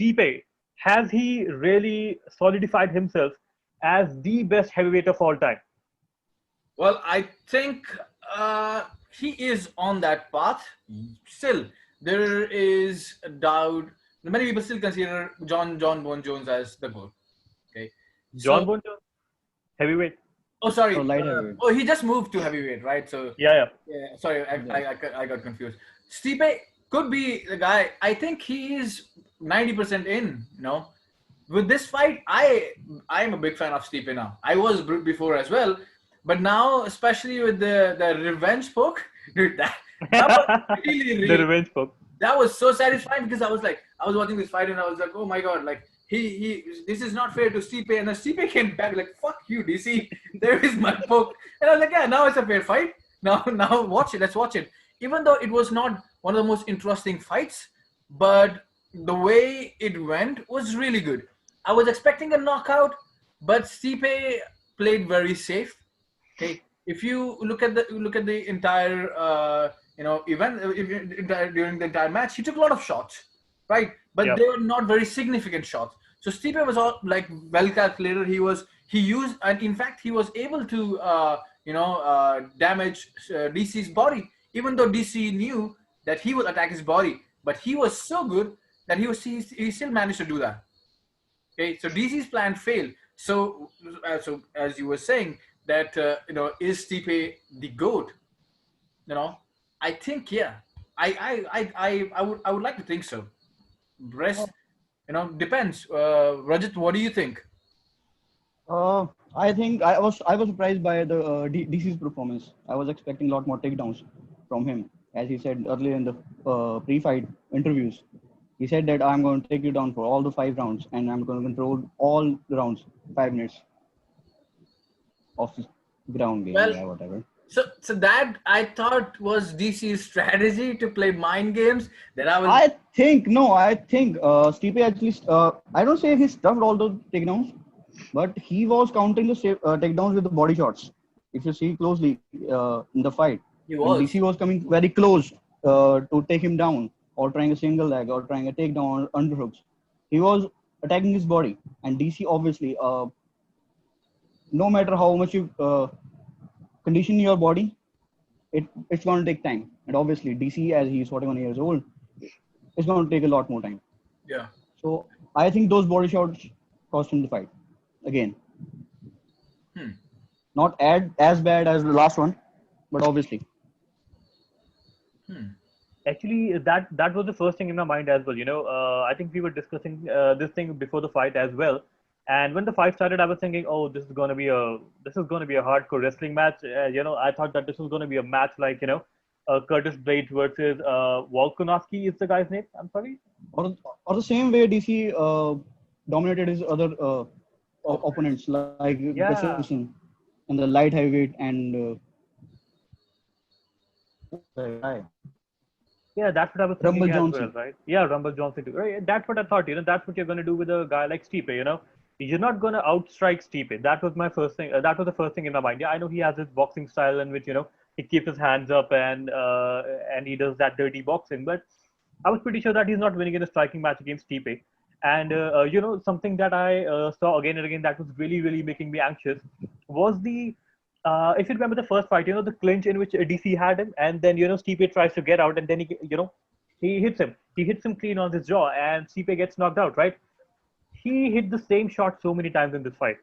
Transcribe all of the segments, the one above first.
Stipe, has he really solidified himself as the best heavyweight of all time? Well, I think he is on that path. Still, there is a doubt. Many people still consider John Bone Jones as the goat. Okay, so John Bon Jones, heavyweight. oh sorry, No, light heavyweight. oh he just moved to heavyweight, right? So Yeah, yeah. yeah, sorry, Yeah. I got confused. Stipe could be the guy. I think he is 90% in. With this fight, I am a big fan of Stipe now. I was before as well, but now especially with the revenge poke, dude, that was really The really revenge book. that was so satisfying because I was watching this fight and I was like, oh my god, like he this is not fair to Stipe, and then Stipe came back like, fuck you, DC, there is my poke, and I was like, yeah, now it's a fair fight. Now watch it, let's watch it. Even though it was not one of the most interesting fights, but the way it went was really good. I was expecting a knockout, but Stipe played very safe. Okay, if you look at the entire event during the entire match, he took a lot of shots, right? But Yeah. they were not very significant shots. So Stipe was all like well calculated. He used, and in fact he was able to damage DC's body, even though DC knew that he would attack his body. But he was so good that he still managed to do that. Okay, so DC's plan failed. So as you were saying, that is Stipe the goat? You know, I think yeah. I would like to think so. Rest, depends. Rajat, what do you think? I think I was surprised by the DC's performance. I was expecting a lot more takedowns from him, as he said earlier in the pre-fight interviews. He said that I'm going to take you down for all the 5 rounds, and I'm going to control all the rounds, 5 minutes of the ground game, Well, yeah, whatever. so that I thought was DC's strategy to play mind games. That I was I think Stipe actually, I don't say he stuffed all the takedowns, but he was counting the takedowns with the body shots. If you see closely in the fight, he when was. DC was coming very close to take him down, or trying a single leg, or trying a takedown or underhooks, he was attacking his body. And DC obviously, no matter how much you condition your body, it's going to take time. And obviously, DC, as he's 41 years old, it's going to take a lot more time. Yeah. So I think those body shots cost him the fight. Again, Hmm. not as bad as the last one, but obviously. Actually, that was the first thing in my mind as well. I think we were discussing this thing before the fight as well. And when the fight started, I was thinking, oh, this is gonna be a hardcore wrestling match. I thought that this was gonna be a match like Curtis Blades versus Volkanovski is the guy's name. I'm sorry. Or the same way DC dominated his other opponents like Yeah, Gustafsson in the light heavyweight and guy, yeah, that's what I was Rumble thinking as well, Johnson. right? Yeah, Rumble Johnson too. Right? That's what I thought. That's what you're gonna do with a guy like Stipe. You're not gonna outstrike Stipe. That was my first thing. That was the first thing in my mind. Yeah, I know he has this boxing style in which he keeps his hands up and he does that dirty boxing. But I was pretty sure that he's not winning in a striking match against Stipe. And something that I saw again and again that was really really making me anxious was the if you remember the first fight, the clinch in which DC had him, and then Stipe tries to get out, and then he hits him. He hits him clean on his jaw, and Stipe gets knocked out. Right? He hit the same shot so many times in this fight,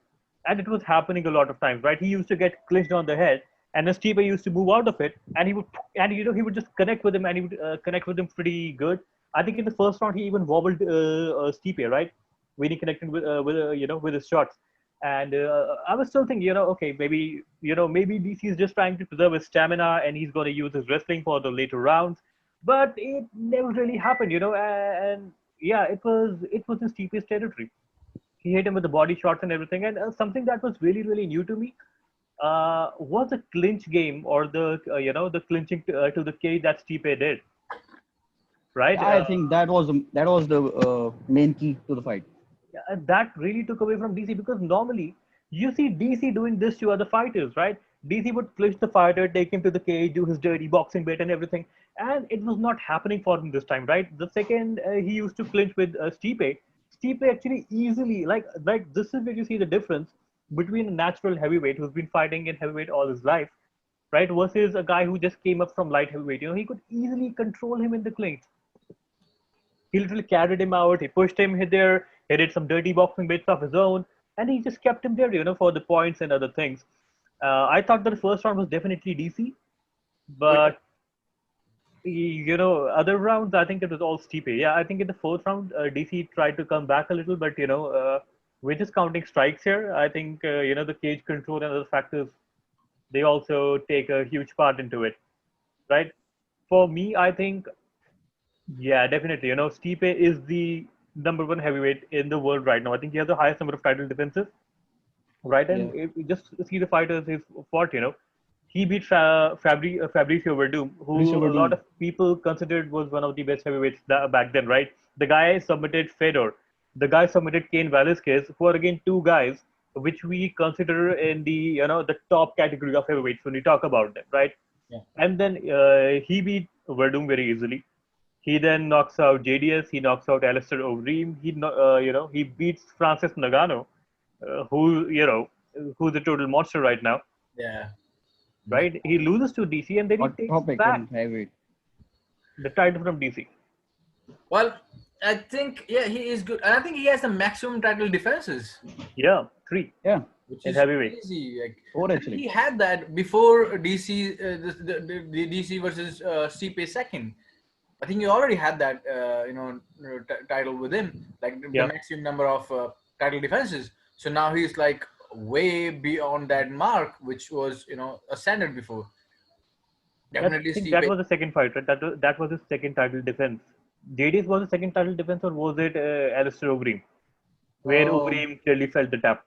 and it was happening a lot of times. Right? He used to get clinched on the head, and then Stipe used to move out of it, and he would just connect with him, and he would connect with him pretty good. I think in the first round he even wobbled Stipe, right, when he connected with his shots. And I was still thinking, okay, maybe DC is just trying to preserve his stamina, and he's going to use his wrestling for the later rounds. But it never really happened, and yeah, it was in Stipe's territory. He hit him with the body shots and everything. And something that was really really new to me was the clinch game, or the clinching to the cage that Stipe did, right? I think that was the main key to the fight. Yeah, that really took away from DC, because normally you see DC doing this to other fighters, right? DC would clinch the fighter, take him to the cage, do his dirty boxing bit and everything, and it was not happening for him this time, right? The second he used to clinch with Stipe, Stipe actually easily like this is where you see the difference between a natural heavyweight who's been fighting in heavyweight all his life, right, versus a guy who just came up from light heavyweight. He could easily control him in the clinch. He literally carried him out. He pushed him there. He did some dirty boxing bits of his own, and he just kept him there, for the points and other things. I thought that the first round was definitely DC, But but other rounds, I think it was all Stipe. Yeah, I think in the fourth round, DC tried to come back a little, but we're just counting strikes here. I think the cage control and other factors, they also take a huge part into it, right? For me, I think, yeah, definitely. Stipe is the number one heavyweight in the world right now. I think he has the highest number of title defenses, right? Yeah. And if you just see the fighters he's fought, he beat Fabricio Verdum, Fabricio who a Verdum. lot of people considered was one of the best heavyweights back then, right? The guy submitted Fedor. The guy submitted Cain Velasquez, who are again two guys which we consider in the the top category of heavyweights when we talk about them, right? yeah, And then he beat Verdum very easily. He then knocks out JDS. He knocks out Alistair Overeem. He beats Francis Ngannou, who who's a total monster right now, yeah. right? He loses to DC and then he Hot takes topic back in heavyweight. the title from DC. Well, I think he is good, and I think he has the maximum title defenses, Yeah, 3 Yeah. which in is heavyweight. crazy. Like, Four he actually. had that before DC, the DC versus Stipe second. I think he already had that, title with him, like the Yeah. maximum number of title defenses. So now he's like way beyond that mark, which was a standard before. I Definitely think that Stipe. was the second fight, right? That was his second title defense. JDS was the second title defense, or was it Alistair Overeem, where Um, Overeem clearly felt the tap?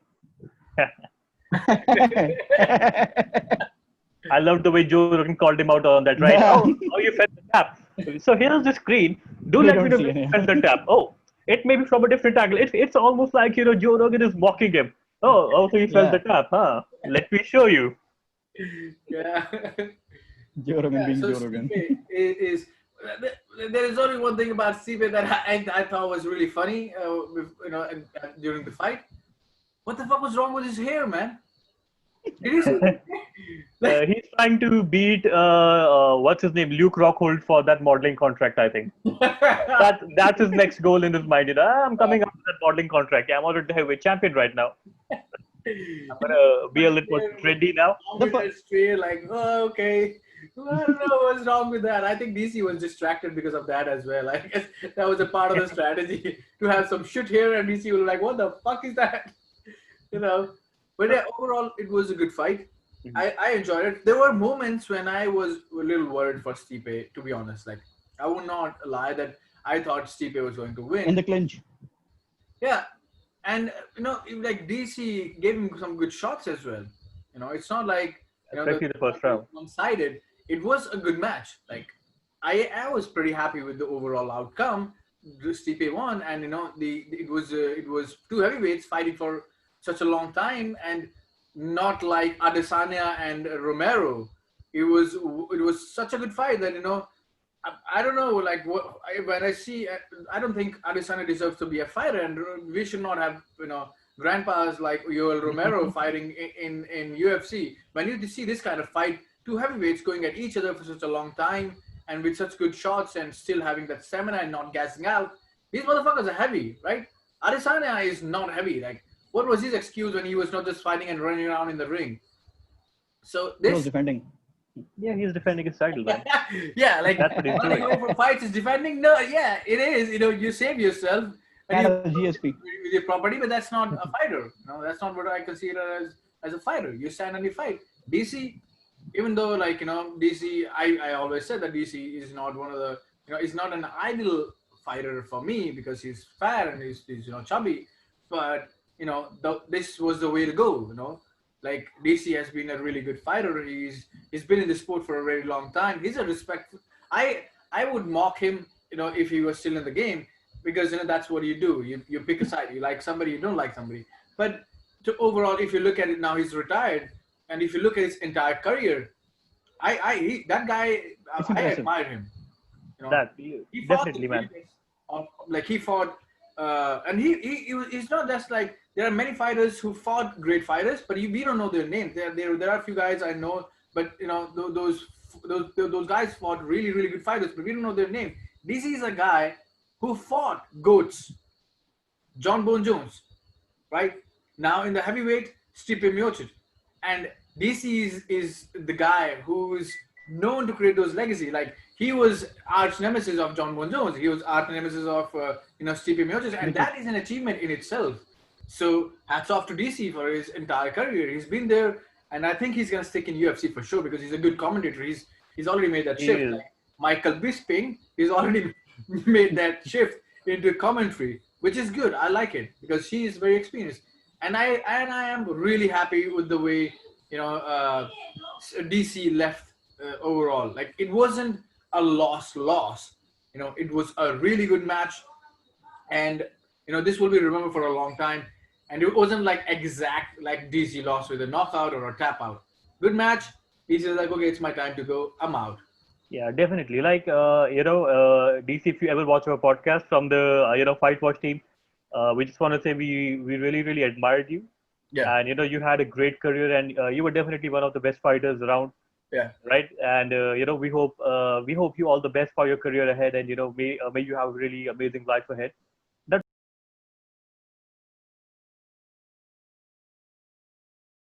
I loved the way Joe Rogan called him out on that, right? Yeah. Oh, you felt the tap. So here's the screen. Do We let me don't know see when you any. felt the tap. Oh, it may be from a different angle. It's almost like Joe Rogan is mocking him. Oh, so you felt Yeah. the tap, huh? Let me show you. yeah. Joe Rogan Yeah, being so Joe Rogan. Stipe is there is only one thing about Stipe that I thought was really funny, during the fight. What the fuck was wrong with his hair, man? Did you see? He's trying to beat what's his name, Luke Rockhold for that modeling contract. I think that's his next goal in his mind. I'm coming up with that modeling contract. Yeah, I'm already the heavyweight champion right now. I'm gonna be a little more trendy now. Straight, like, oh, okay. I don't know what's wrong with that. I think DC was distracted because of that as well. I guess that was a part of the strategy to have some shit here, and DC was like, "What the fuck is that?" But yeah, overall, it was a good fight. I enjoyed it. There were moments when I was a little worried for Stipe, to be honest. Like, I would not lie that I thought Stipe was going to win. In the clinch. Yeah, and like DC gave him some good shots as well. It's not like Especially the first round. one-sided. It was a good match. Like, I was pretty happy with the overall outcome. Stipe won, and it was two heavyweights fighting for such a long time, and not like Adesanya and Romero. It was such a good fight that I don't know, like, when I see, I don't think Adesanya deserves to be a fighter, and we should not have grandpas like Yoel Romero fighting in UFC. When you see this kind of fight, two heavyweights going at each other for such a long time and with such good shots and still having that stamina and not gassing out, these motherfuckers are heavy, right? Adesanya is not heavy. Like, what was his excuse when he was not just fighting and running around in the ring? So He was this, defending. Yeah, he's defending his title, man. yeah, like, That's what he's running doing. away from fights is defending. No, yeah, it is. You save yourself when Kind you of GSP. with your property, but that's not a fighter. No, that's not what I consider as a fighter. You stand and you fight. DC, even though, like, DC, I always said that DC is not one of the, is not an ideal fighter for me because he's fat and he's chubby, but this was the way to go. Like, DC has been a really good fighter. He's been in the sport for a very long time. He's a respect. I would mock him, if he was still in the game, because that's what you do. You pick a side. You like somebody, you don't like somebody. But overall, if you look at it now, he's retired, and if you look at his entire career, that guy, I impressive. admire him. That He fought definitely, the man. greatest he fought and he's not just like, there are many fighters who fought great fighters, but we don't know their names. There are a few guys I know, but you know those guys fought really really good fighters, but we don't know their name. DC is a guy who fought goats, John Bone Jones, right? Now in the heavyweight, Stipe Miocic. And DC is the guy who's known to create those legacy. Like, he was arch nemesis of John Bone Jones. He was arch nemesis of Stipe Miocic, and that is an achievement in itself. So hats off to DC for his entire career. He's been there, and I think he's gonna stick in UFC for sure because he's a good commentator. He's already made that He shift. is. Like Michael Bisping, he's already made that shift into commentary, which is good. I like it because he is very experienced, and I am really happy with the way DC left overall. Like, it wasn't a loss. It was a really good match, and this will be remembered for a long time. And it wasn't like exact like DC lost with a knockout or a tap out. Good match. DC is like, okay, it's my time to go. I'm out. Yeah, definitely. Like, DC, if you ever watch our podcast from the, Fight Watch team, we just want to say we really, really admired you. Yeah. And, you had a great career, and you were definitely one of the best fighters around, Yeah. right? And, we hope you all the best for your career ahead, and, may you have a really amazing life ahead.